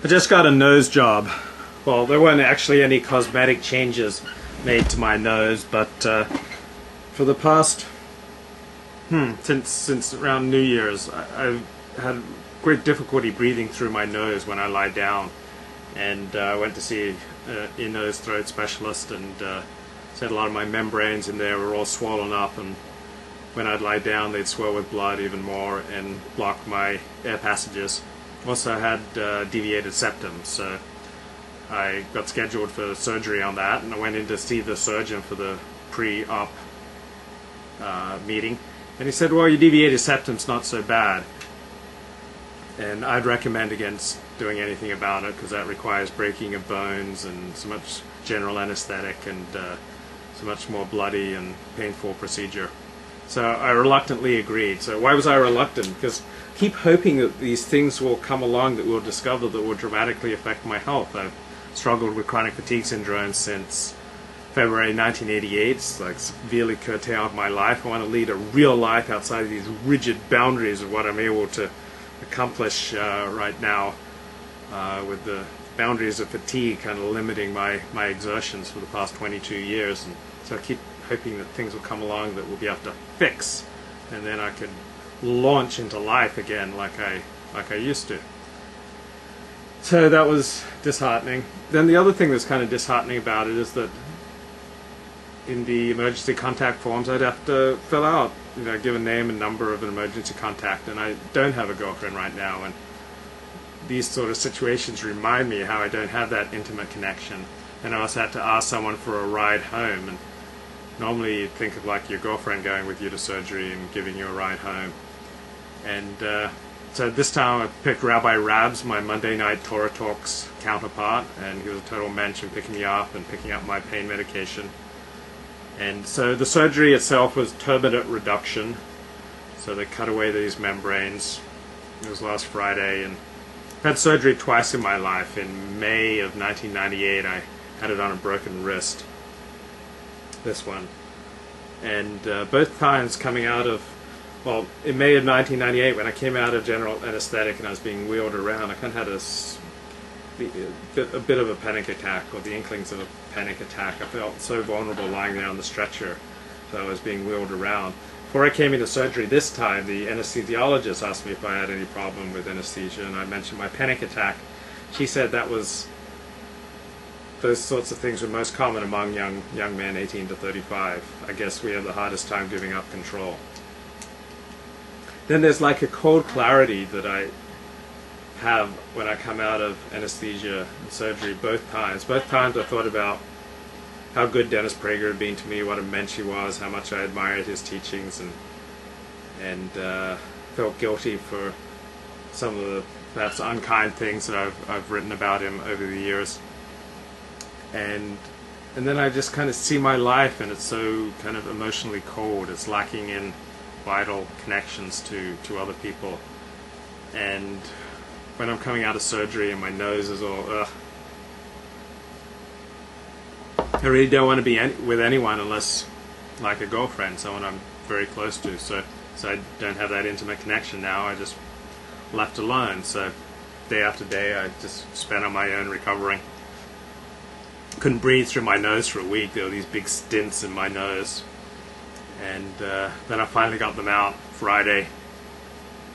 I just got a nose job. Well, there weren't actually any cosmetic changes made to my nose, but for the past since around New Year's, I've had great difficulty breathing through my nose when I lie down, and I went to see an ear, nose, throat specialist, and said a lot of my membranes in there were all swollen up, and when I'd lie down they'd swell with blood even more and block my air passages. Also had deviated septum, so I got scheduled for surgery on that, and I went in to see the surgeon for the pre-op meeting, and he said, well, your deviated septum's not so bad, and I'd recommend against doing anything about it because that requires breaking of bones and so much general anesthetic and so much more bloody and painful procedure. So I reluctantly agreed. So why was I reluctant? Because I keep hoping that these things will come along that we'll discover that will dramatically affect my health. I've struggled with chronic fatigue syndrome since February 1988. It's like severely curtailed my life. I want to lead a real life outside of these rigid boundaries of what I'm able to accomplish right now, with the boundaries of fatigue kind of limiting my exertions for the past 22 years. And so I keep hoping that things will come along that we'll be able to fix, and then I could launch into life again like I used to. So that was disheartening. Then the other thing that's kind of disheartening about it is that in the emergency contact forms I'd have to fill out, give a name and number of an emergency contact, and I don't have a girlfriend right now, and these sort of situations remind me how I don't have that intimate connection. And I also had to ask someone for a ride home, and normally you'd think of like your girlfriend going with you to surgery and giving you a ride home. And so this time I picked Rabbi Rabs, my Monday night Torah Talks counterpart, and he was a total mensch in picking me up and picking up my pain medication. And so the surgery itself was Turbinate Reduction. So they cut away these membranes. It was last Friday, and I've had surgery twice in my life. In May of 1998 I had it on a broken wrist, this one. And both times coming out of, well, in May of 1998 when I came out of general anesthetic and I was being wheeled around, I kind of had a bit of a panic attack, or the inklings of a panic attack. I felt so vulnerable lying there on the stretcher, so I was being wheeled around. Before I came into surgery this time, the anesthesiologist asked me if I had any problem with anesthesia, and I mentioned my panic attack. She said that was, those sorts of things were most common among young men 18 to 35. I guess we have the hardest time giving up control. Then there's like a cold clarity that I have when I come out of anesthesia and surgery both times. Both times I thought about how good Dennis Prager had been to me, what a mensch he was, how much I admired his teachings, and felt guilty for some of the perhaps unkind things that I've written about him over the years. And then I just kind of see my life, and it's so kind of emotionally cold. It's lacking in vital connections to other people. And when I'm coming out of surgery and my nose is all ugh, I really don't want to be with anyone unless like a girlfriend, someone I'm very close to. So I don't have that intimate connection now. I just left alone. So day after day I just spent on my own recovering. Couldn't breathe through my nose for a week. There were these big stints in my nose, and then I finally got them out Friday,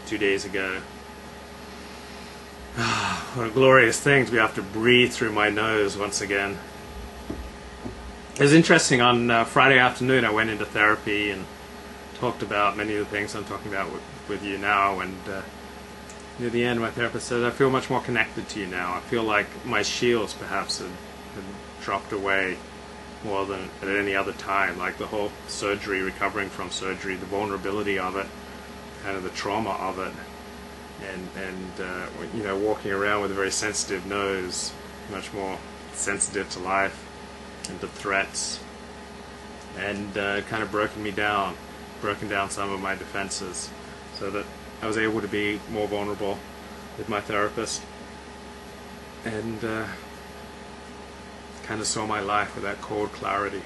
2 days ago. What a glorious thing to be able to breathe through my nose once again. It was interesting. On Friday afternoon I went into therapy and talked about many of the things I'm talking about with you now, and near the end my therapist said, I feel much more connected to you now. I feel like my shields perhaps had dropped away more than at any other time, like the whole surgery, recovering from surgery, the vulnerability of it, kind of the trauma of it, and walking around with a very sensitive nose, much more sensitive to life and to threats, and kind of broken down some of my defenses, so that I was able to be more vulnerable with my therapist, and kind of saw my life with that cold clarity.